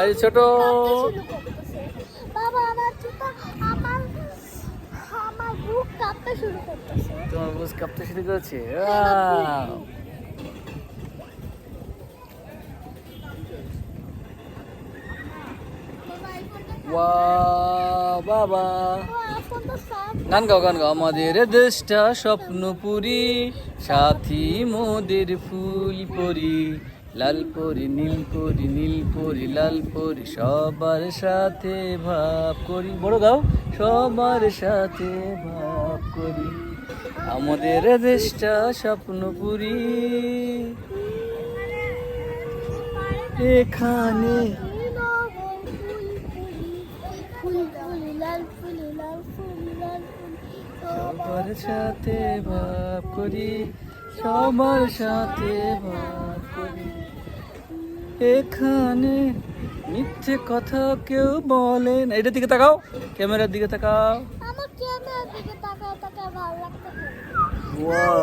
এই ছোট বাবা আমার জুতা আমার আমার বুক কাঁপতে শুরু করতেছে। তোমার বুঝ কাঁপতে শুরু করেছে। Wow! Wow, বাবা গান গাও গান গাও। আমাদের দেশটা স্বপ্নপুরী, সাথী মোদের ফুল পরি, লাল পরি নীল পরি নীল পরি লাল পরি, সবার সাথে ভাব করি। বড় গাও। সবার সাথে ভাব করি, আমাদের দেশটা স্বপ্নপুরী, এখানে সবার সাথে ভাব করি, সবার সাথে ভাব করি, এখানে মিথ্যে কথা কেউ বলে না। এটার দিকে তাকাও, ক্যামেরার দিকে তাকাও। আমার ক্যামেরার দিকে তাকায় তাকায় ভালো লাগতেছে। ওয়াও।